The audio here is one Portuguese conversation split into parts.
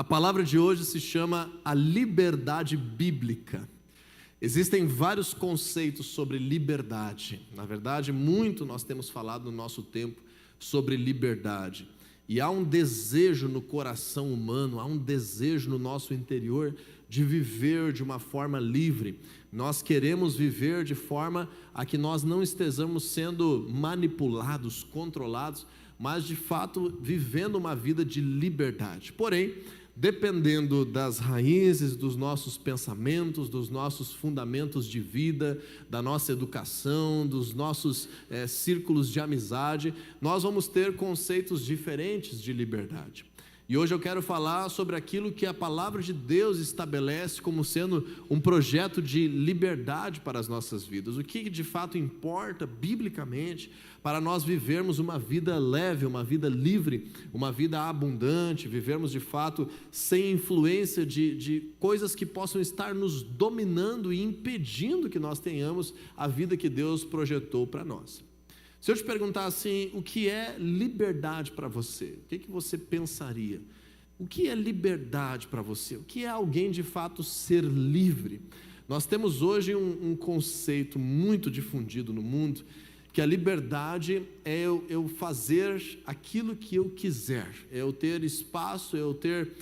A palavra de hoje se chama a liberdade bíblica. Existem vários conceitos sobre liberdade. Na verdade, muito nós temos falado no nosso tempo sobre liberdade. E há um desejo no coração humano, há um desejo no nosso interior de viver de uma forma livre. Nós queremos viver de forma a que nós não estejamos sendo manipulados, controlados, mas de fato vivendo uma vida de liberdade. Porém, dependendo das raízes dos nossos pensamentos, dos nossos fundamentos de vida, da nossa educação, dos nossos círculos de amizade, nós vamos ter conceitos diferentes de liberdade. E hoje eu quero falar sobre aquilo que a palavra de Deus estabelece como sendo um projeto de liberdade para as nossas vidas. O que de fato importa biblicamente para nós vivermos uma vida leve, uma vida livre, uma vida abundante, vivermos de fato sem influência de coisas que possam estar nos dominando e impedindo que nós tenhamos a vida que Deus projetou para nós. Se eu te perguntar assim, o que é liberdade para você? O que você pensaria? O que é liberdade para você? O que é alguém de fato ser livre? Nós temos hoje um conceito muito difundido no mundo, que a liberdade é eu fazer aquilo que eu quiser, é eu ter espaço, é eu ter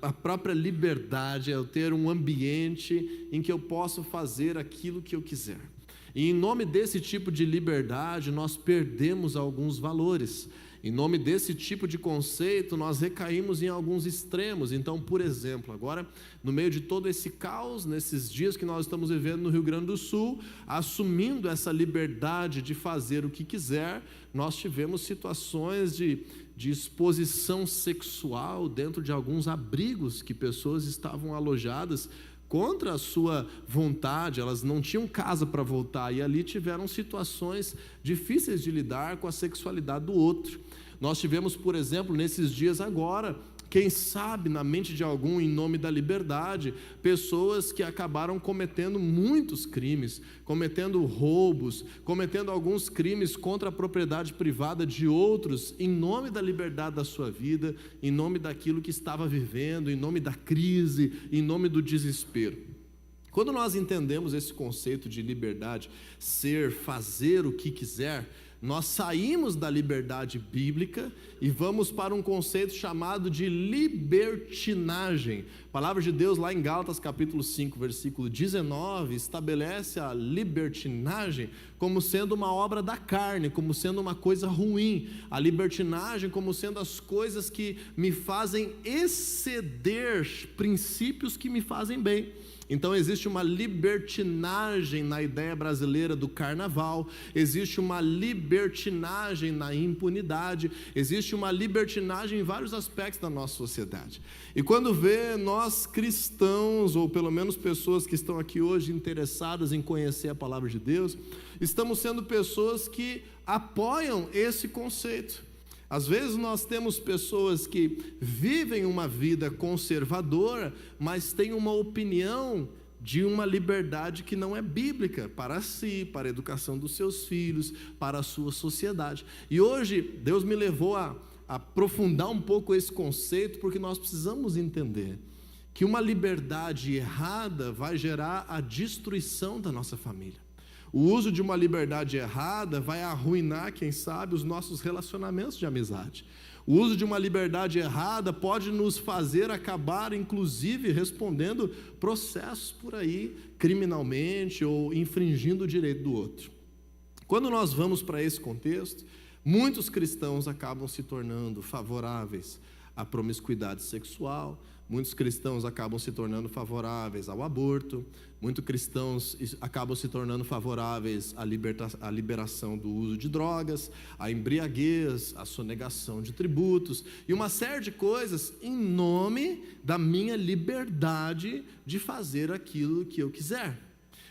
a própria liberdade, é eu ter um ambiente em que eu posso fazer aquilo que eu quiser. E em nome desse tipo de liberdade, nós perdemos alguns valores. Em nome desse tipo de conceito, nós recaímos em alguns extremos. Então, por exemplo, agora, no meio de todo esse caos, nesses dias que nós estamos vivendo no Rio Grande do Sul, assumindo essa liberdade de fazer o que quiser, nós tivemos situações de exposição sexual dentro de alguns abrigos que pessoas estavam alojadas contra a sua vontade, elas não tinham casa para voltar, e ali tiveram situações difíceis de lidar com a sexualidade do outro. Nós tivemos, por exemplo, nesses dias agora, quem sabe na mente de algum, em nome da liberdade, pessoas que acabaram cometendo muitos crimes, cometendo roubos, cometendo alguns crimes contra a propriedade privada de outros, em nome da liberdade da sua vida, em nome daquilo que estava vivendo, em nome da crise, em nome do desespero. Quando nós entendemos esse conceito de liberdade, ser, fazer o que quiser, nós saímos da liberdade bíblica e vamos para um conceito chamado de libertinagem. A palavra de Deus lá em Gálatas capítulo 5, versículo 19, estabelece a libertinagem como sendo uma obra da carne, como sendo uma coisa ruim. A libertinagem como sendo as coisas que me fazem exceder princípios que me fazem bem. Então existe uma libertinagem na ideia brasileira do carnaval, existe uma libertinagem na impunidade, existe uma libertinagem em vários aspectos da nossa sociedade. E quando vê nós cristãos, ou pelo menos pessoas que estão aqui hoje interessadas em conhecer a palavra de Deus, estamos sendo pessoas que apoiam esse conceito. Às vezes nós temos pessoas que vivem uma vida conservadora, mas têm uma opinião de uma liberdade que não é bíblica para si, para a educação dos seus filhos, para a sua sociedade. E hoje Deus me levou a aprofundar um pouco esse conceito, porque nós precisamos entender que uma liberdade errada vai gerar a destruição da nossa família. O uso de uma liberdade errada vai arruinar, quem sabe, os nossos relacionamentos de amizade. O uso de uma liberdade errada pode nos fazer acabar, inclusive, respondendo processos por aí, criminalmente, ou infringindo o direito do outro. Quando nós vamos para esse contexto, muitos cristãos acabam se tornando favoráveis à promiscuidade sexual, muitos cristãos acabam se tornando favoráveis ao aborto, muitos cristãos acabam se tornando favoráveis à liberação do uso de drogas, à embriaguez, à sonegação de tributos, e uma série de coisas em nome da minha liberdade de fazer aquilo que eu quiser.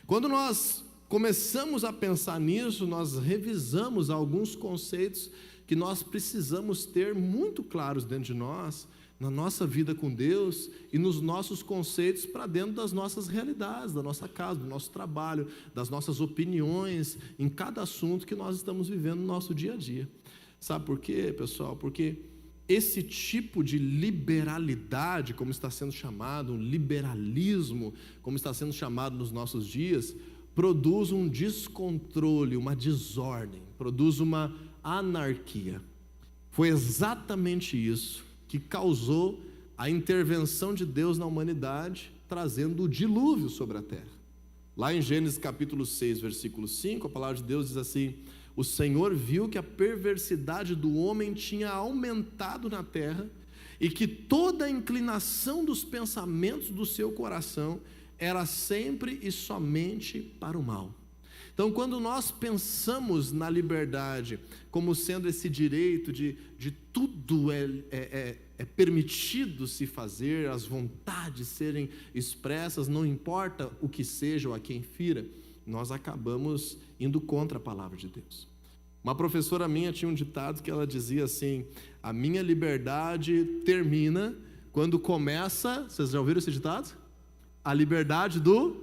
Quando nós começamos a pensar nisso, nós revisamos alguns conceitos que nós precisamos ter muito claros dentro de nós, na nossa vida com Deus e nos nossos conceitos para dentro das nossas realidades, da nossa casa, do nosso trabalho, das nossas opiniões, em cada assunto que nós estamos vivendo no nosso dia a dia. Sabe por quê, pessoal? Porque esse tipo de liberalidade, como está sendo chamado, um liberalismo, como está sendo chamado nos nossos dias, produz um descontrole, uma desordem, produz uma anarquia. Foi exatamente isso que causou a intervenção de Deus na humanidade, trazendo o dilúvio sobre a terra. Lá em Gênesis capítulo 6, versículo 5, a palavra de Deus diz assim: o Senhor viu que a perversidade do homem tinha aumentado na terra e que toda a inclinação dos pensamentos do seu coração era sempre e somente para o mal. Então, quando nós pensamos na liberdade como sendo esse direito de tudo é permitido se fazer, as vontades serem expressas, não importa o que seja ou a quem fira, nós acabamos indo contra a palavra de Deus. Uma professora minha tinha um ditado que ela dizia assim: a minha liberdade termina quando começa, vocês já ouviram esse ditado? A liberdade do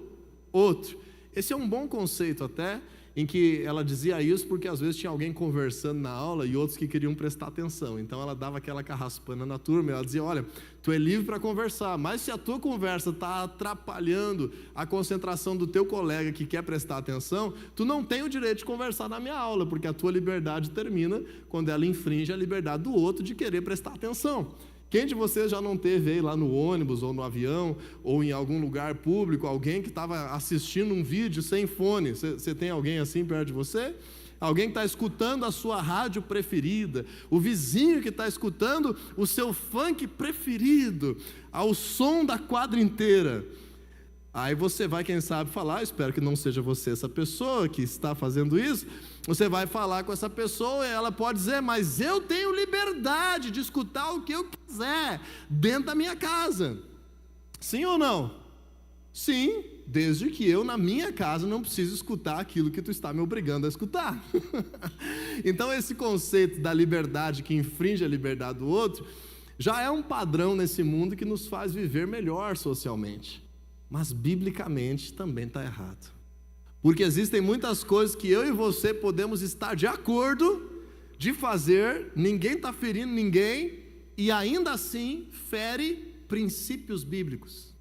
outro. Esse é um bom conceito até, em que ela dizia isso porque às vezes tinha alguém conversando na aula e outros que queriam prestar atenção. Então ela dava aquela carraspana na turma e ela dizia: olha, tu é livre para conversar, mas se a tua conversa está atrapalhando a concentração do teu colega que quer prestar atenção, tu não tem o direito de conversar na minha aula, porque a tua liberdade termina quando ela infringe a liberdade do outro de querer prestar atenção. Quem de vocês já não teve aí lá no ônibus ou no avião ou em algum lugar público alguém que estava assistindo um vídeo sem fone? Você tem alguém assim perto de você? Alguém que está escutando a sua rádio preferida, o vizinho que está escutando o seu funk preferido, ao som da quadra inteira. Aí você vai, quem sabe, falar, espero que não seja você essa pessoa que está fazendo isso, você vai falar com essa pessoa e ela pode dizer: mas eu tenho liberdade de escutar o que eu quiser dentro da minha casa. Sim ou não? Sim, desde que eu na minha casa não preciso escutar aquilo que tu está me obrigando a escutar. Então esse conceito da liberdade que infringe a liberdade do outro já é um padrão nesse mundo que nos faz viver melhor socialmente. Mas biblicamente também está errado, porque existem muitas coisas que eu e você podemos estar de acordo de fazer, ninguém está ferindo ninguém, e ainda assim fere princípios bíblicos,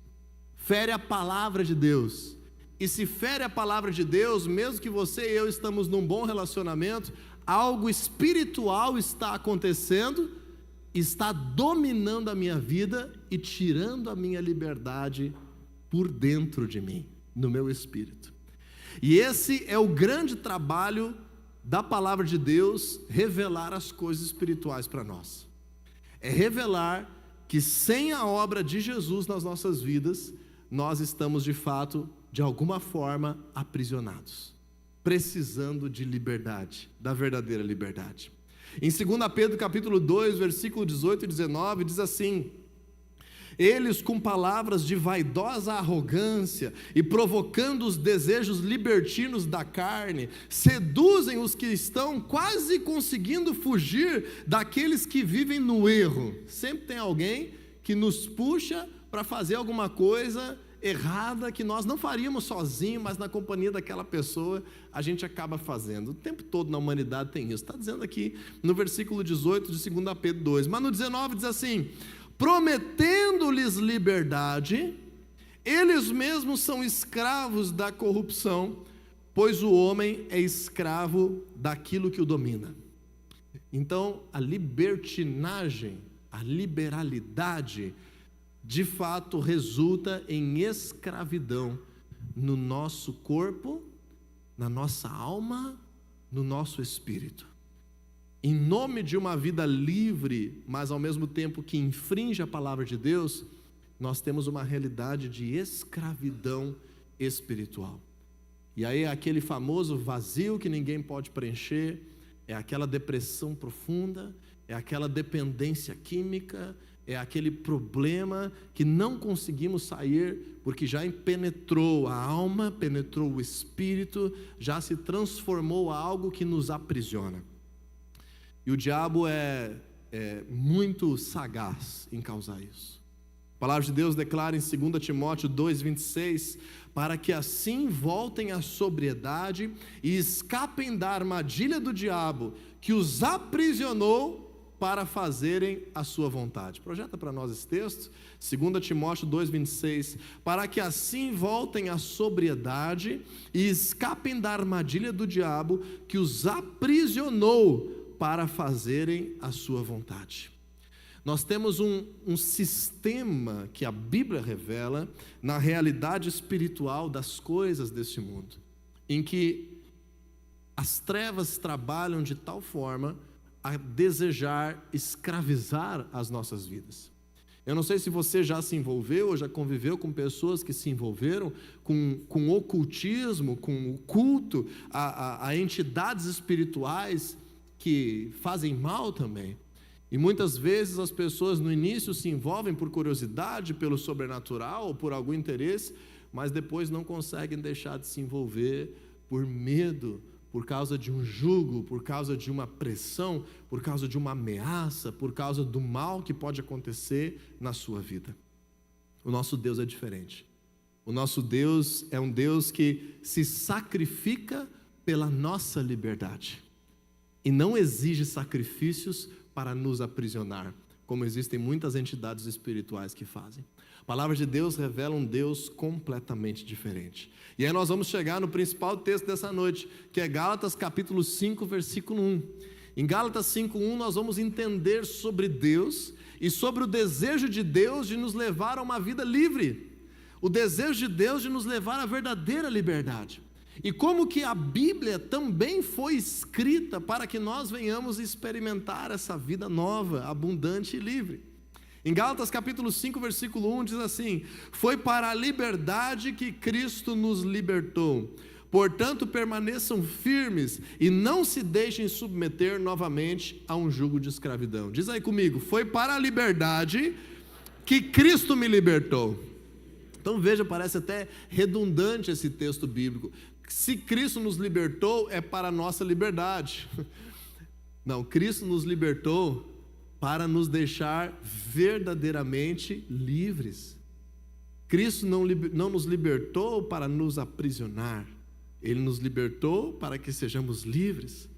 fere a palavra de Deus. E se fere a palavra de Deus, mesmo que você e eu estamos num bom relacionamento, algo espiritual está acontecendo, está dominando a minha vida e tirando a minha liberdade por dentro de mim, no meu espírito. E esse é o grande trabalho da palavra de Deus, revelar as coisas espirituais para nós. É revelar que sem a obra de Jesus nas nossas vidas, nós estamos de fato, de alguma forma, aprisionados, precisando de liberdade, da verdadeira liberdade. Em 2 Pedro capítulo 2, versículo 18 e 19, diz assim: eles, com palavras de vaidosa arrogância e provocando os desejos libertinos da carne, seduzem os que estão quase conseguindo fugir daqueles que vivem no erro. Sempre tem alguém que nos puxa para fazer alguma coisa errada que nós não faríamos sozinho, mas na companhia daquela pessoa a gente acaba fazendo. O tempo todo na humanidade tem isso. Está dizendo aqui no versículo 18 de 2 Pedro 2. Mas no 19 diz assim: prometendo-lhes liberdade, eles mesmos são escravos da corrupção, pois o homem é escravo daquilo que o domina. Então, a libertinagem, a liberalidade, de fato resulta em escravidão no nosso corpo, na nossa alma, no nosso espírito. Em nome de uma vida livre, mas ao mesmo tempo que infringe a palavra de Deus, nós temos uma realidade de escravidão espiritual. E aí é aquele famoso vazio que ninguém pode preencher, é aquela depressão profunda, é aquela dependência química, é aquele problema que não conseguimos sair, porque já penetrou a alma, penetrou o espírito, já se transformou em algo que nos aprisiona. E o diabo é muito sagaz em causar isso. A palavra de Deus declara em 2 Timóteo 2,26, para que assim voltem à sobriedade e escapem da armadilha do diabo, que os aprisionou para fazerem a sua vontade. Projeta para nós esse texto, 2 Timóteo 2,26, para que assim voltem à sobriedade e escapem da armadilha do diabo que os aprisionou para fazerem a sua vontade. Nós temos um sistema que a Bíblia revela na realidade espiritual das coisas deste mundo, em que as trevas trabalham de tal forma a desejar escravizar as nossas vidas. Eu não sei se você já se envolveu ou já conviveu com pessoas que se envolveram com ocultismo, com o culto a entidades espirituais que fazem mal também. E muitas vezes as pessoas no início se envolvem por curiosidade, pelo sobrenatural ou por algum interesse, mas depois não conseguem deixar de se envolver por medo, por causa de um jugo, por causa de uma pressão, por causa de uma ameaça, por causa do mal que pode acontecer na sua vida. O nosso Deus é diferente. O nosso Deus é um Deus que se sacrifica pela nossa liberdade e não exige sacrifícios para nos aprisionar, como existem muitas entidades espirituais que fazem. A palavra de Deus revela um Deus completamente diferente. E aí nós vamos chegar no principal texto dessa noite, que é Gálatas capítulo 5, versículo 1. Em Gálatas 5:1 nós vamos entender sobre Deus e sobre o desejo de Deus de nos levar a uma vida livre. O desejo de Deus de nos levar à verdadeira liberdade. E como que a Bíblia também foi escrita para que nós venhamos experimentar essa vida nova, abundante e livre. Em Gálatas capítulo 5, versículo 1 diz assim: foi para a liberdade que Cristo nos libertou. Portanto, permaneçam firmes e não se deixem submeter novamente a um jugo de escravidão. Diz aí comigo: foi para a liberdade que Cristo me libertou. Então veja, parece até redundante esse texto bíblico. Se Cristo nos libertou, é para a nossa liberdade. Não, Cristo nos libertou para nos deixar verdadeiramente livres. Cristo não nos libertou para nos aprisionar. Ele nos libertou para que sejamos livres.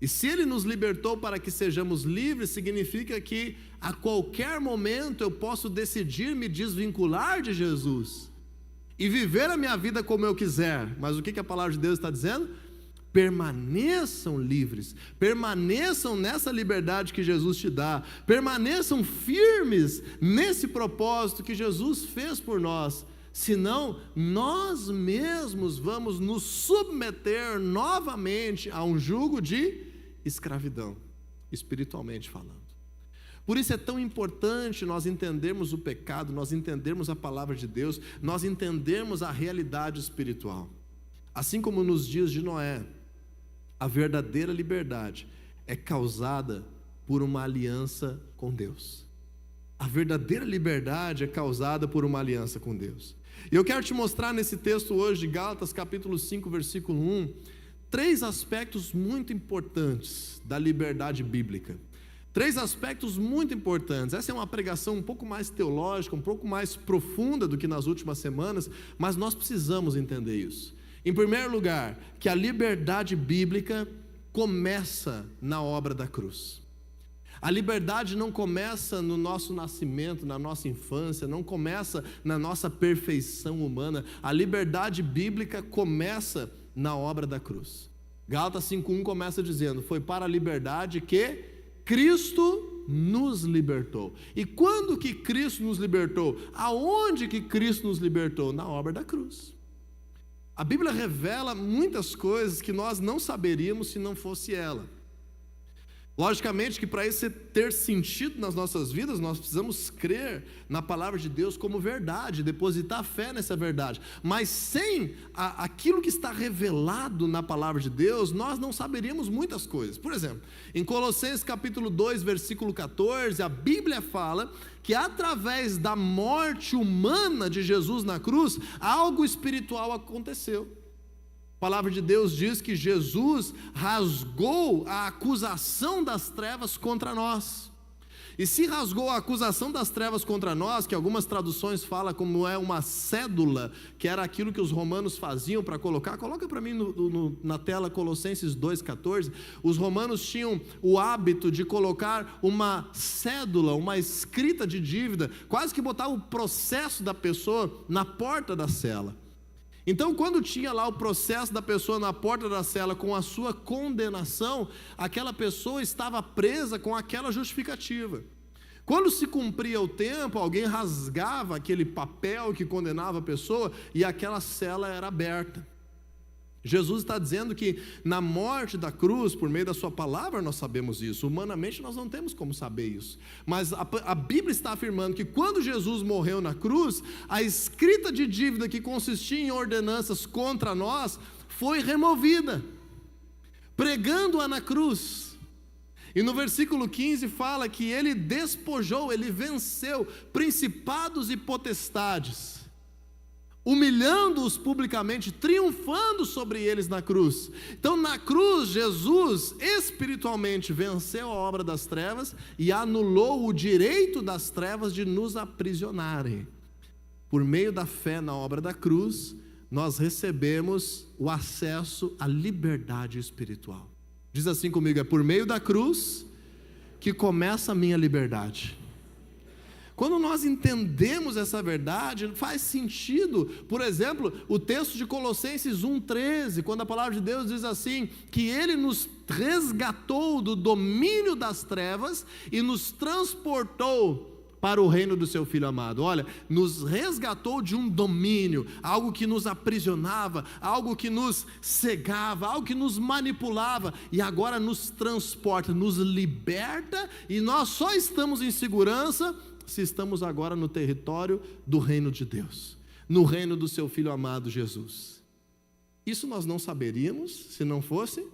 E se Ele nos libertou para que sejamos livres, significa que a qualquer momento eu posso decidir me desvincular de Jesus e viver a minha vida como eu quiser. Mas o que a palavra de Deus está dizendo? Permaneçam livres, permaneçam nessa liberdade que Jesus te dá, permaneçam firmes nesse propósito que Jesus fez por nós, senão nós mesmos vamos nos submeter novamente a um jugo de escravidão, espiritualmente falando. Por isso é tão importante nós entendermos o pecado, nós entendermos a palavra de Deus, nós entendermos a realidade espiritual. Assim como nos dias de Noé, a verdadeira liberdade é causada por uma aliança com Deus. A verdadeira liberdade é causada por uma aliança com Deus. E eu quero te mostrar nesse texto hoje de Gálatas capítulo 5, versículo 1, 3 aspectos muito importantes da liberdade bíblica. 3 aspectos muito importantes. Essa é uma pregação um pouco mais teológica, um pouco mais profunda do que nas últimas semanas, mas nós precisamos entender isso. Em primeiro lugar, que a liberdade bíblica começa na obra da cruz. A liberdade não começa no nosso nascimento, na nossa infância, não começa na nossa perfeição humana. A liberdade bíblica começa na obra da cruz. Gálatas 5:1 começa dizendo: foi para a liberdade que Cristo nos libertou. E quando que Cristo nos libertou? Aonde que Cristo nos libertou? Na obra da cruz. A Bíblia revela muitas coisas que nós não saberíamos se não fosse ela. Logicamente que para isso ter sentido nas nossas vidas, nós precisamos crer na palavra de Deus como verdade, depositar fé nessa verdade. Mas sem aquilo que está revelado na palavra de Deus, nós não saberíamos muitas coisas. Por exemplo, em Colossenses capítulo 2, versículo 14, a Bíblia fala que através da morte humana de Jesus na cruz, algo espiritual aconteceu. A palavra de Deus diz que Jesus rasgou a acusação das trevas contra nós. E se rasgou a acusação das trevas contra nós, que algumas traduções falam como é uma cédula, que era aquilo que os romanos faziam para coloca para mim na tela Colossenses 2,14, os romanos tinham o hábito de colocar uma cédula, uma escrita de dívida, quase que botar o processo da pessoa na porta da cela. Então, quando tinha lá o processo da pessoa na porta da cela com a sua condenação, aquela pessoa estava presa com aquela justificativa. Quando se cumpria o tempo, alguém rasgava aquele papel que condenava a pessoa e aquela cela era aberta. Jesus está dizendo que na morte da cruz, por meio da sua palavra, nós sabemos isso. Humanamente nós não temos como saber isso. Mas a Bíblia está afirmando que quando Jesus morreu na cruz, a escrita de dívida que consistia em ordenanças contra nós foi removida, pregando-a na cruz. E no versículo 15 fala que ele despojou, ele venceu principados e potestades, humilhando-os publicamente, triunfando sobre eles na cruz. Então na cruz, Jesus espiritualmente venceu a obra das trevas e anulou o direito das trevas de nos aprisionarem. Por meio da fé na obra da cruz, nós recebemos o acesso à liberdade espiritual. Diz assim comigo: é por meio da cruz que começa a minha liberdade. Quando nós entendemos essa verdade, faz sentido, por exemplo, o texto de Colossenses 1,13, quando a palavra de Deus diz assim, que Ele nos resgatou do domínio das trevas e nos transportou para o reino do seu Filho amado. Olha, nos resgatou de um domínio, algo que nos aprisionava, algo que nos cegava, algo que nos manipulava, e agora nos transporta, nos liberta, e nós só estamos em segurança se estamos agora no território do reino de Deus, no reino do seu Filho amado Jesus. Isso nós não saberíamos se não fosse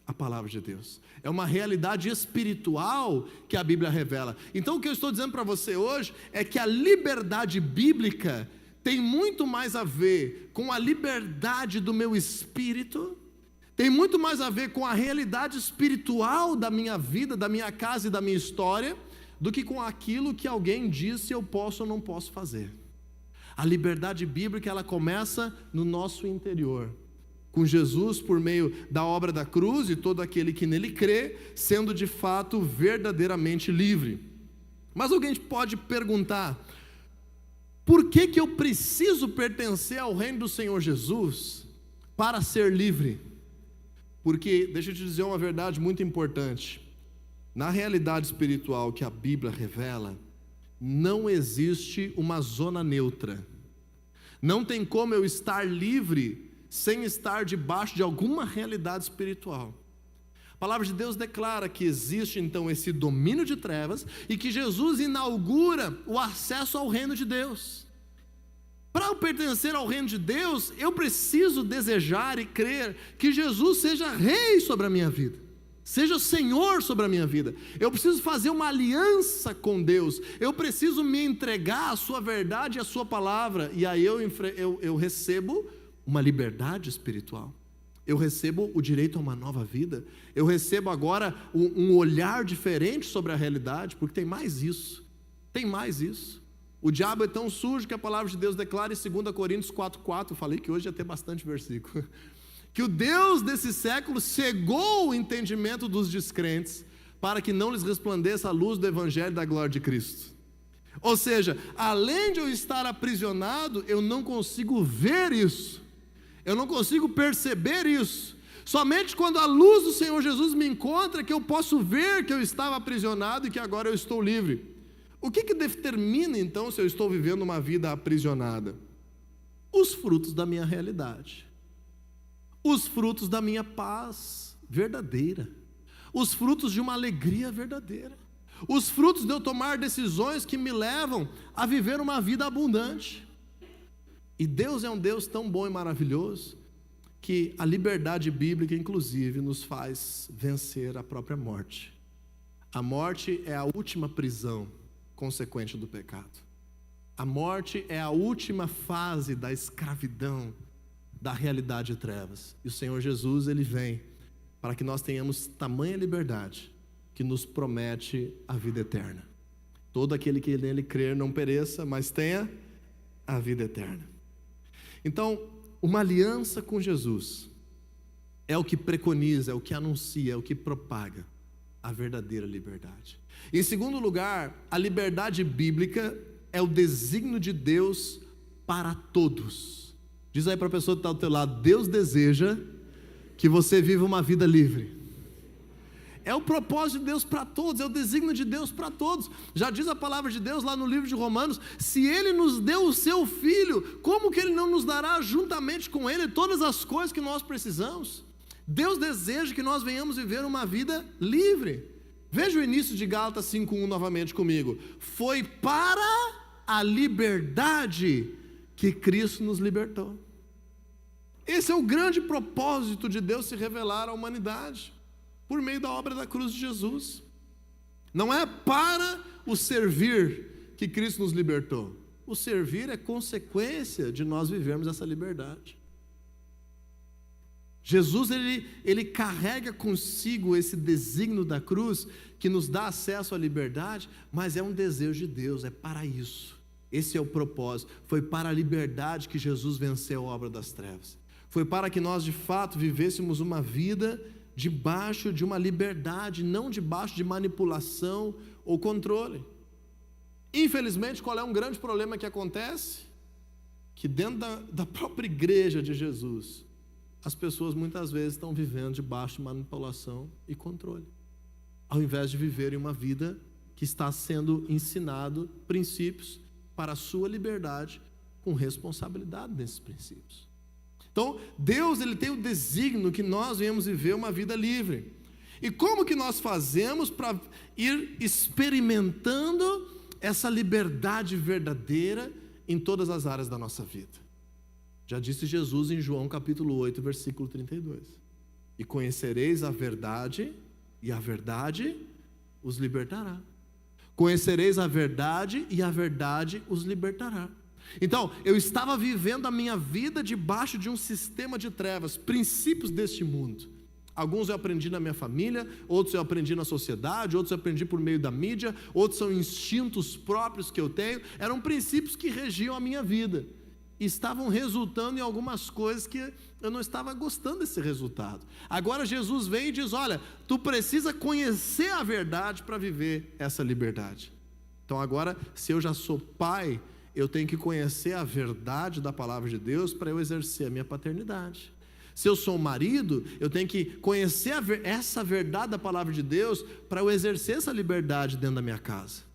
a palavra de Deus. É uma realidade espiritual que a Bíblia revela. Então o que eu estou dizendo para você hoje é que a liberdade bíblica tem muito mais a ver com a liberdade do meu espírito, tem muito mais a ver com a realidade espiritual da minha vida, da minha casa e da minha história, do que com aquilo que alguém diz se eu posso ou não posso fazer. A liberdade bíblica, ela começa no nosso interior, com Jesus por meio da obra da cruz e todo aquele que nele crê, sendo de fato verdadeiramente livre. Mas alguém pode perguntar: por que eu preciso pertencer ao reino do Senhor Jesus para ser livre? Porque, deixa eu te dizer uma verdade muito importante. Na realidade espiritual que a Bíblia revela, não existe uma zona neutra. Não tem como eu estar livre sem estar debaixo de alguma realidade espiritual. A palavra de Deus declara que existe então esse domínio de trevas e que Jesus inaugura o acesso ao reino de Deus. Para eu pertencer ao reino de Deus, eu preciso desejar e crer que Jesus seja rei sobre a minha vida, seja Senhor sobre a minha vida. Eu preciso fazer uma aliança com Deus, eu preciso me entregar à sua verdade e à sua palavra, e aí eu recebo uma liberdade espiritual, eu recebo o direito a uma nova vida, eu recebo agora um olhar diferente sobre a realidade, porque tem mais isso. O diabo é tão sujo que a palavra de Deus declara em 2 Coríntios 4,4, eu falei que hoje ia ter bastante versículo, que o Deus desse século cegou o entendimento dos descrentes, para que não lhes resplandeça a luz do evangelho da glória de Cristo. Ou seja, além de eu estar aprisionado, eu não consigo ver isso, eu não consigo perceber isso. Somente quando a luz do Senhor Jesus me encontra, que eu posso ver que eu estava aprisionado e que agora eu estou livre. O que determina então se eu estou vivendo uma vida aprisionada? Os frutos da minha realidade, os frutos da minha paz verdadeira, os frutos de uma alegria verdadeira, os frutos de eu tomar decisões que me levam a viver uma vida abundante. E Deus é um Deus tão bom e maravilhoso, que a liberdade bíblica inclusive nos faz vencer a própria morte. A morte é a última prisão consequente do pecado. A morte é a última fase da escravidão da realidade de trevas. E o Senhor Jesus, Ele vem para que nós tenhamos tamanha liberdade que nos promete a vida eterna. Todo aquele que nele crer não pereça, mas tenha a vida eterna. Então, uma aliança com Jesus é o que preconiza, é o que anuncia, é o que propaga a verdadeira liberdade. Em segundo lugar, a liberdade bíblica é o desígnio de Deus para todos. Diz aí para a pessoa que está ao teu lado: Deus deseja que você viva uma vida livre. É o propósito de Deus para todos, é o desígnio de Deus para todos. Já diz a palavra de Deus lá no livro de Romanos: se Ele nos deu o seu Filho, como que Ele não nos dará juntamente com Ele todas as coisas que nós precisamos? Deus deseja que nós venhamos viver uma vida livre. Veja o início de Gálatas 5:1 novamente comigo. Foi para a liberdade que Cristo nos libertou. Esse é o grande propósito de Deus se revelar à humanidade, por meio da obra da cruz de Jesus. Não é para o servir que Cristo nos libertou. O servir é consequência de nós vivermos essa liberdade. Jesus, ele carrega consigo esse desígnio da cruz, que nos dá acesso à liberdade, mas é um desejo de Deus, é para isso. Esse é o propósito. Foi para a liberdade que Jesus venceu a obra das trevas. Foi para que nós de fato vivêssemos uma vida debaixo de uma liberdade, não debaixo de manipulação ou controle. Infelizmente, qual é um grande problema que acontece? Que dentro da própria igreja de Jesus, as pessoas muitas vezes estão vivendo debaixo de manipulação e controle, ao invés de viverem uma vida que está sendo ensinado princípios para a sua liberdade, com responsabilidade nesses princípios. Então, Deus, Ele tem o desígnio que nós venhamos viver uma vida livre. E como que nós fazemos para ir experimentando essa liberdade verdadeira em todas as áreas da nossa vida? Já disse Jesus em João capítulo 8, versículo 32. E conhecereis a verdade, e a verdade os libertará. Conhecereis a verdade, e a verdade os libertará. Então, eu estava vivendo a minha vida debaixo de um sistema de trevas, princípios deste mundo. Alguns eu aprendi na minha família, outros eu aprendi na sociedade, outros eu aprendi por meio da mídia, outros são instintos próprios que eu tenho. Eram princípios que regiam a minha vida, e estavam resultando em algumas coisas que eu não estava gostando desse resultado. Agora Jesus vem e diz: olha, tu precisa conhecer a verdade para viver essa liberdade. Então agora, se eu já sou pai, eu tenho que conhecer a verdade da palavra de Deus para eu exercer a minha paternidade. Se eu sou um marido, eu tenho que conhecer essa verdade da palavra de Deus para eu exercer essa liberdade dentro da minha casa.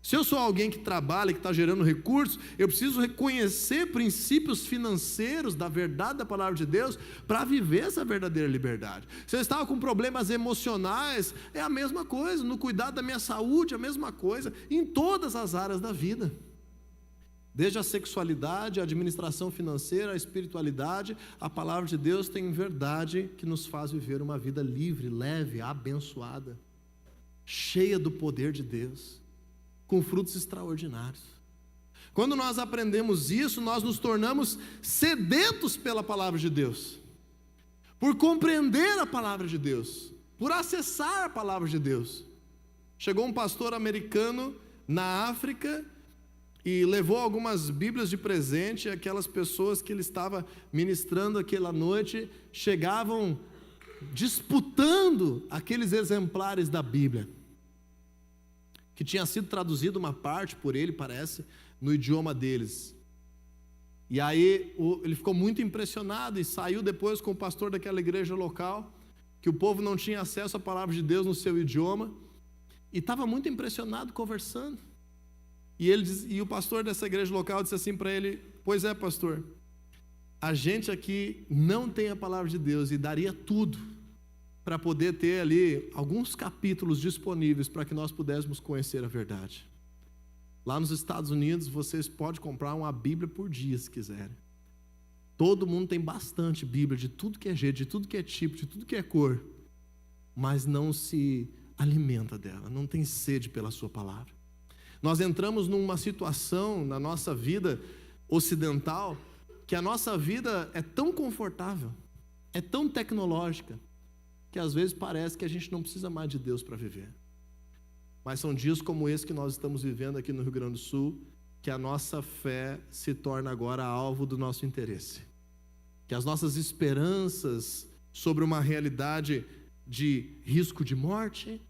Se eu sou alguém que trabalha, que está gerando recursos, eu preciso reconhecer princípios financeiros da verdade da palavra de Deus para viver essa verdadeira liberdade. Se eu estava com problemas emocionais, é a mesma coisa. No cuidado da minha saúde, a mesma coisa. Em todas as áreas da vida. Desde a sexualidade, a administração financeira, a espiritualidade, a palavra de Deus tem verdade que nos faz viver uma vida livre, leve, abençoada, cheia do poder de Deus, com frutos extraordinários. Quando nós aprendemos isso, nós nos tornamos sedentos pela palavra de Deus, por compreender a palavra de Deus, por acessar a palavra de Deus. Chegou um pastor americano na África e levou algumas Bíblias de presente. Aquelas pessoas que ele estava ministrando aquela noite chegavam disputando aqueles exemplares da Bíblia, que tinha sido traduzido uma parte por ele, parece, no idioma deles. E aí ele ficou muito impressionado e saiu depois com o pastor daquela igreja local, que o povo não tinha acesso à palavra de Deus no seu idioma, e estava muito impressionado conversando. E o pastor dessa igreja local disse assim para ele: pois é, pastor, a gente aqui não tem a palavra de Deus e daria tudo para poder ter ali alguns capítulos disponíveis para que nós pudéssemos conhecer a verdade. Lá nos Estados Unidos, vocês podem comprar uma Bíblia por dia, se quiserem. Todo mundo tem bastante Bíblia, de tudo que é jeito, de tudo que é tipo, de tudo que é cor, mas não se alimenta dela, não tem sede pela sua palavra. Nós entramos numa situação na nossa vida ocidental, que a nossa vida é tão confortável, é tão tecnológica, que às vezes parece que a gente não precisa mais de Deus para viver. mas são dias como esse que nós estamos vivendo aqui no Rio Grande do Sul, que a nossa fé se torna agora alvo do nosso interesse. Que as nossas esperanças sobre uma realidade de risco de morte,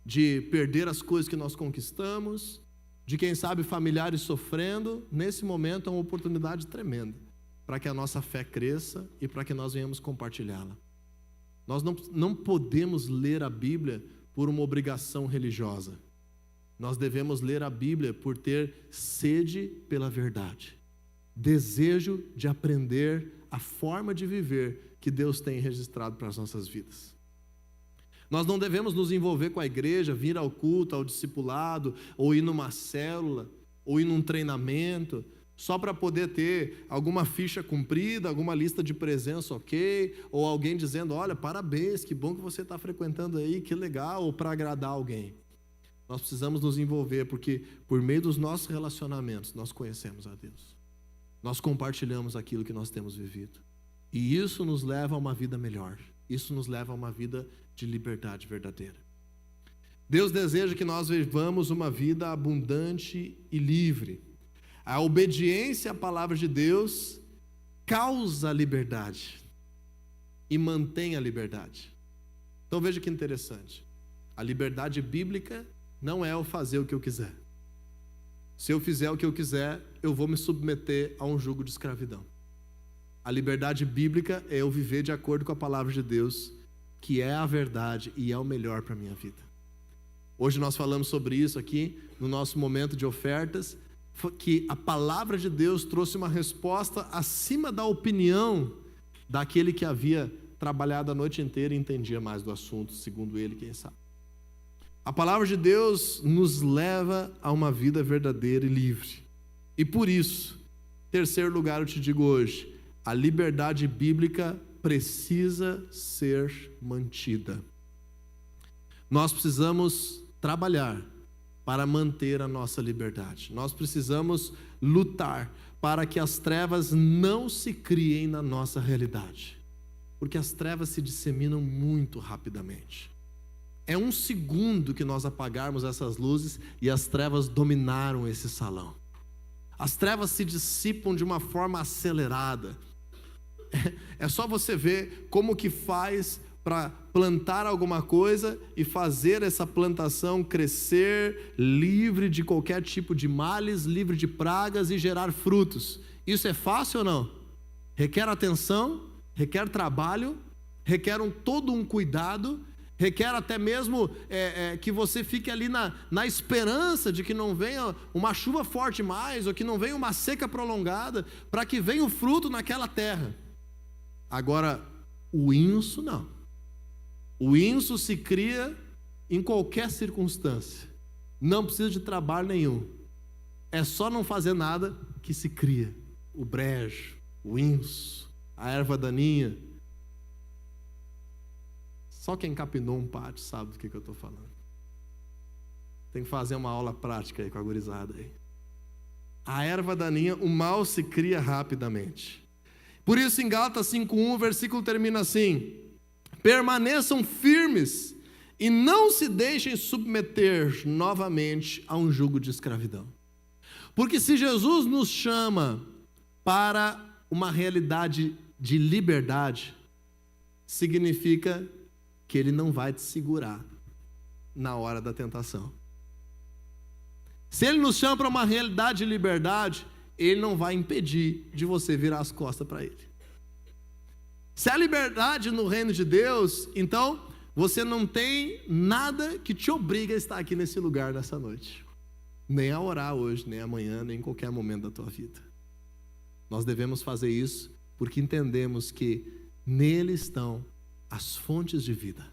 de perder as coisas que nós conquistamos, de quem sabe familiares sofrendo, nesse momento é uma oportunidade tremenda para que a nossa fé cresça e para que nós venhamos compartilhá-la. Nós não podemos ler a Bíblia por uma obrigação religiosa. Nós devemos ler a Bíblia por ter sede pela verdade, desejo de aprender a forma de viver que Deus tem registrado para as nossas vidas. Nós não devemos nos envolver com a igreja, vir ao culto, ao discipulado, ou ir numa célula, ou ir num treinamento, só para poder ter alguma ficha cumprida, alguma lista de presença ok, ou alguém dizendo, olha, parabéns, que bom que você está frequentando aí, que legal, ou para agradar alguém. Nós precisamos nos envolver, porque por meio dos nossos relacionamentos, nós conhecemos a Deus. Nós compartilhamos aquilo que nós temos vivido. E isso nos leva a uma vida melhor. Isso nos leva a uma vida de liberdade verdadeira. Deus deseja que nós vivamos uma vida abundante e livre. A obediência à palavra de Deus causa liberdade e mantém a liberdade. Então veja que interessante. A liberdade bíblica não é eu fazer o que eu quiser. Se eu fizer o que eu quiser, eu vou me submeter a um jugo de escravidão. A liberdade bíblica é eu viver de acordo com a palavra de Deus, que é a verdade e é o melhor para a minha vida. Hoje nós falamos sobre isso aqui, no nosso momento de ofertas, que a palavra de Deus trouxe uma resposta acima da opinião daquele que havia trabalhado a noite inteira e entendia mais do assunto, segundo ele, quem sabe. A palavra de Deus nos leva a uma vida verdadeira e livre. E por isso, terceiro lugar, eu te digo hoje, a liberdade bíblica precisa ser mantida. Nós precisamos trabalhar para manter a nossa liberdade. Nós precisamos lutar para que as trevas não se criem na nossa realidade. Porque as trevas se disseminam muito rapidamente. É um segundo que nós apagarmos essas luzes e as trevas dominaram esse salão. As trevas se dissipam de uma forma acelerada. É só você ver como que faz para plantar alguma coisa e fazer essa plantação crescer livre de qualquer tipo de males, livre de pragas e gerar frutos. Isso é fácil ou não? Requer atenção, requer trabalho, requer todo um cuidado, requer até mesmo que você fique ali na esperança de que não venha uma chuva forte mais, ou que não venha uma seca prolongada, para que venha o fruto naquela terra. Agora, o inso não. O inso se cria em qualquer circunstância. Não precisa de trabalho nenhum. É só não fazer nada que se cria. O brejo, o inso, a erva daninha. Só quem capinou um pátio sabe do que eu estou falando. Tem que fazer uma aula prática aí com a gurizada aí. A erva daninha, o mal se cria rapidamente. Por isso em Gálatas 5:1 o versículo termina assim: permaneçam firmes e não se deixem submeter novamente a um jugo de escravidão. Porque se Jesus nos chama para uma realidade de liberdade, significa que Ele não vai te segurar na hora da tentação. Se Ele nos chama para uma realidade de liberdade, Ele não vai impedir de você virar as costas para Ele. Se há liberdade no reino de Deus, então você não tem nada que te obrigue a estar aqui nesse lugar nessa noite. Nem a orar hoje, nem amanhã, nem em qualquer momento da tua vida. Nós devemos fazer isso porque entendemos que nele estão as fontes de vida.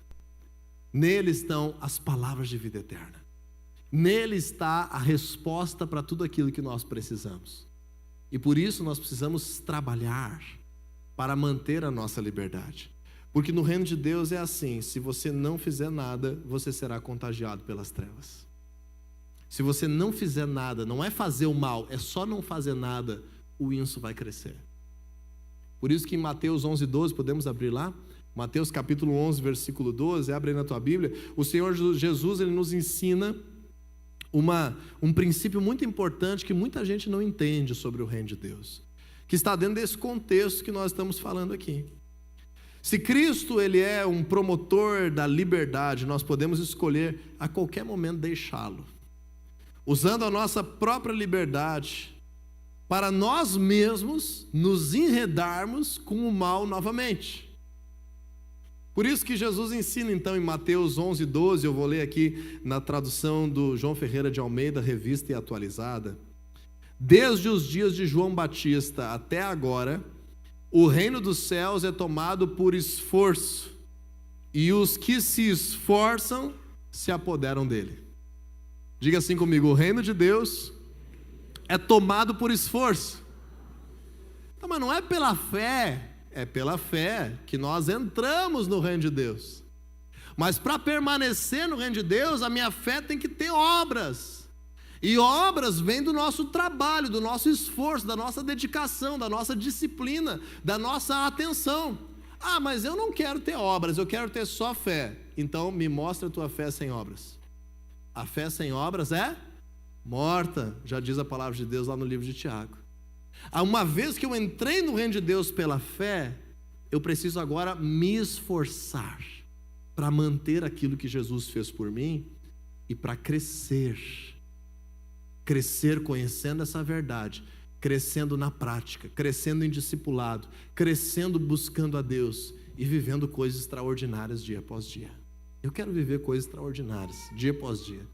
Nele estão as palavras de vida eterna. Nele está a resposta para tudo aquilo que nós precisamos. E por isso nós precisamos trabalhar para manter a nossa liberdade. Porque no reino de Deus é assim: se você não fizer nada, você será contagiado pelas trevas. Se você não fizer nada, não é fazer o mal, é só não fazer nada, o inso vai crescer. Por isso que em Mateus 11:12, podemos abrir lá? Mateus capítulo 11, versículo 12, abre aí na tua Bíblia. O Senhor Jesus, ele nos ensina um princípio muito importante que muita gente não entende sobre o reino de Deus, que está dentro desse contexto que nós estamos falando aqui. Se Cristo, ele é um promotor da liberdade, nós podemos escolher a qualquer momento deixá-lo, usando a nossa própria liberdade para nós mesmos nos enredarmos com o mal novamente. Por isso que Jesus ensina então em Mateus 11, 12, eu vou ler aqui na tradução do João Ferreira de Almeida, revista e atualizada. Desde os dias de João Batista até agora, o reino dos céus é tomado por esforço, e os que se esforçam se apoderam dele. Diga assim comigo: o reino de Deus é tomado por esforço. Não, mas não é pela fé. É pela fé que nós entramos no reino de Deus. Mas para permanecer no reino de Deus, a minha fé tem que ter obras. E obras vêm do nosso trabalho, do nosso esforço, da nossa dedicação, da nossa disciplina, da nossa atenção. Ah, mas eu não quero ter obras, eu quero ter só fé. Então me mostra a tua fé sem obras. A fé sem obras é morta, já diz a palavra de Deus lá no livro de Tiago. Uma vez que eu entrei no reino de Deus pela fé, eu preciso agora me esforçar para manter aquilo que Jesus fez por mim e para crescer conhecendo essa verdade, crescendo na prática, crescendo em discipulado, crescendo buscando a Deus e vivendo coisas extraordinárias dia após dia. Eu quero viver coisas extraordinárias dia após dia.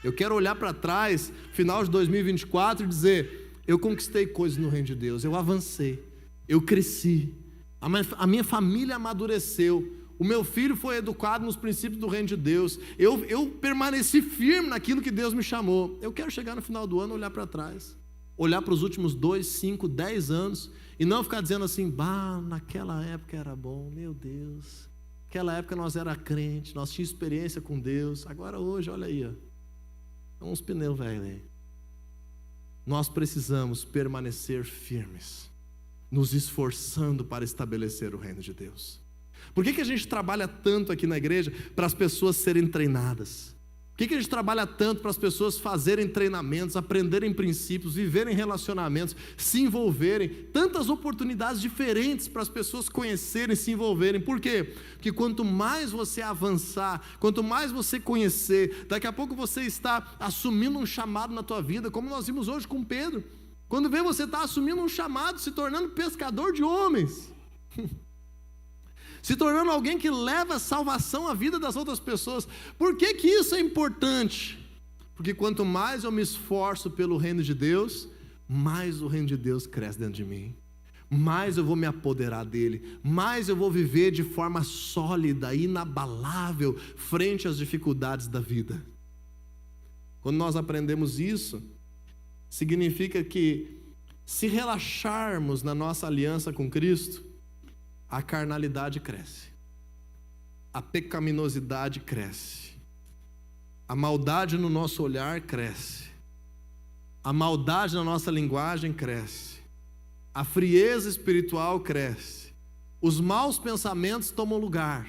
Eu quero olhar para trás, final de 2024, e dizer: eu conquistei coisas no reino de Deus, eu avancei, eu cresci, a minha família amadureceu, o meu filho foi educado nos princípios do reino de Deus, eu permaneci firme naquilo que Deus me chamou. Eu quero chegar no final do ano, olhar para trás, olhar para os últimos 2, 5, 10 anos, e não ficar dizendo assim: bah, naquela época era bom, meu Deus, naquela época nós era crente, nós tínhamos experiência com Deus, agora hoje, olha aí, ó, uns pneus velhos aí. Nós precisamos permanecer firmes, nos esforçando para estabelecer o reino de Deus. Por que a gente trabalha tanto aqui na igreja para as pessoas serem treinadas? Por que a gente trabalha tanto para as pessoas fazerem treinamentos, aprenderem princípios, viverem relacionamentos, se envolverem? Tantas oportunidades diferentes para as pessoas conhecerem, se envolverem. Por quê? Porque quanto mais você avançar, quanto mais você conhecer, daqui a pouco você está assumindo um chamado na tua vida, como nós vimos hoje com Pedro. Quando vê, você está assumindo um chamado, se tornando pescador de homens. Se tornando alguém que leva salvação à vida das outras pessoas. Por que isso é importante? Porque quanto mais eu me esforço pelo reino de Deus, mais o reino de Deus cresce dentro de mim, mais eu vou me apoderar dele, mais eu vou viver de forma sólida, inabalável, frente às dificuldades da vida. Quando nós aprendemos isso, significa que, se relaxarmos na nossa aliança com Cristo, a carnalidade cresce, a pecaminosidade cresce, a maldade no nosso olhar cresce, a maldade na nossa linguagem cresce, a frieza espiritual cresce, os maus pensamentos tomam lugar,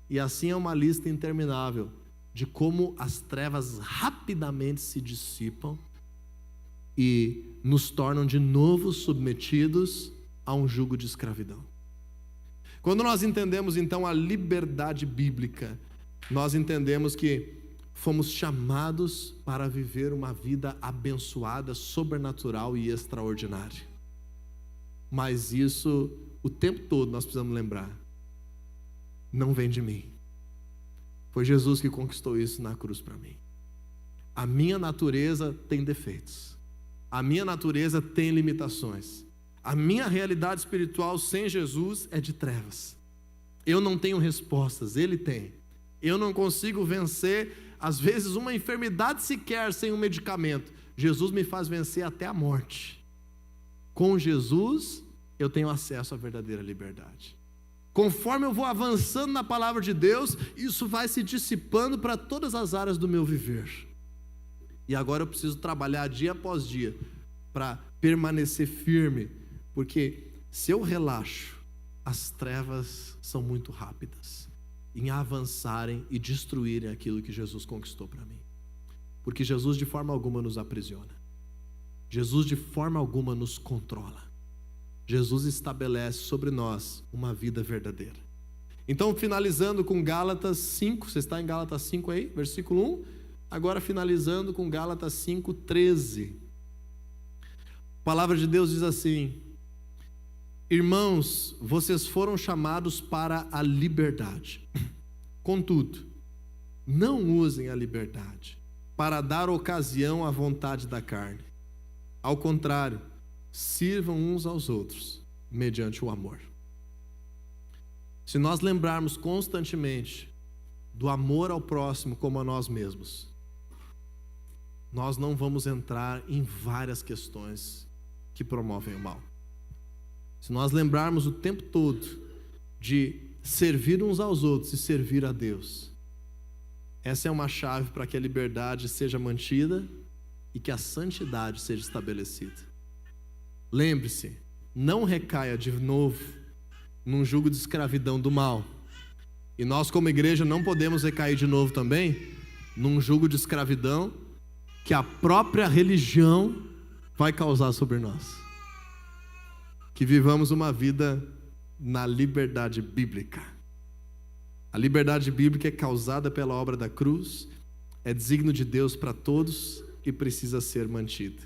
e assim é uma lista interminável de como as trevas rapidamente se dissipam e nos tornam de novo submetidos a um jugo de escravidão. Quando nós entendemos então a liberdade bíblica, nós entendemos que fomos chamados para viver uma vida abençoada, sobrenatural e extraordinária. Mas isso, o tempo todo nós precisamos lembrar, não vem de mim. Foi Jesus que conquistou isso na cruz para mim. A minha natureza tem defeitos, a minha natureza tem limitações. A minha realidade espiritual sem Jesus é de trevas. Eu não tenho respostas, Ele tem. Eu não consigo vencer, às vezes, uma enfermidade sequer sem um medicamento. Jesus me faz vencer até a morte. Com Jesus, eu tenho acesso à verdadeira liberdade. Conforme eu vou avançando na palavra de Deus, isso vai se dissipando para todas as áreas do meu viver. E agora eu preciso trabalhar dia após dia para permanecer firme. Porque se eu relaxo, as trevas são muito rápidas em avançarem e destruírem aquilo que Jesus conquistou para mim. Porque Jesus de forma alguma nos aprisiona. Jesus de forma alguma nos controla. Jesus estabelece sobre nós uma vida verdadeira. Então, finalizando com Gálatas 5, você está em Gálatas 5 aí, versículo 1. Agora finalizando com Gálatas 5:13. A palavra de Deus diz assim: irmãos, vocês foram chamados para a liberdade. Contudo, não usem a liberdade para dar ocasião à vontade da carne. Ao contrário, sirvam uns aos outros mediante o amor. Se nós lembrarmos constantemente do amor ao próximo como a nós mesmos, nós não vamos entrar em várias questões que promovem o mal. Se nós lembrarmos o tempo todo de servir uns aos outros e servir a Deus, essa é uma chave para que a liberdade seja mantida e que a santidade seja estabelecida. Lembre-se, não recaia de novo num jugo de escravidão do mal. E nós como igreja não podemos recair de novo também num jugo de escravidão que a própria religião vai causar sobre nós. Que vivamos uma vida na liberdade bíblica. A liberdade bíblica é causada pela obra da cruz, é desígnio de Deus para todos e precisa ser mantida.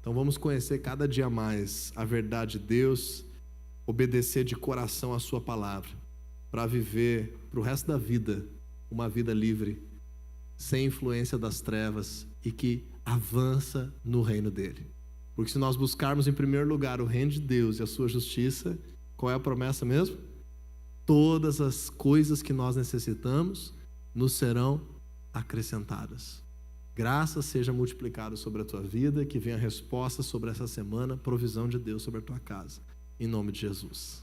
Então vamos conhecer cada dia mais a verdade de Deus, obedecer de coração a sua palavra, para viver para o resto da vida uma vida livre, sem influência das trevas e que avança no reino dele. Porque se nós buscarmos em primeiro lugar o reino de Deus e a sua justiça, qual é a promessa mesmo? Todas as coisas que nós necessitamos nos serão acrescentadas. Graça seja multiplicada sobre a tua vida, que venha a resposta sobre essa semana, provisão de Deus sobre a tua casa. Em nome de Jesus.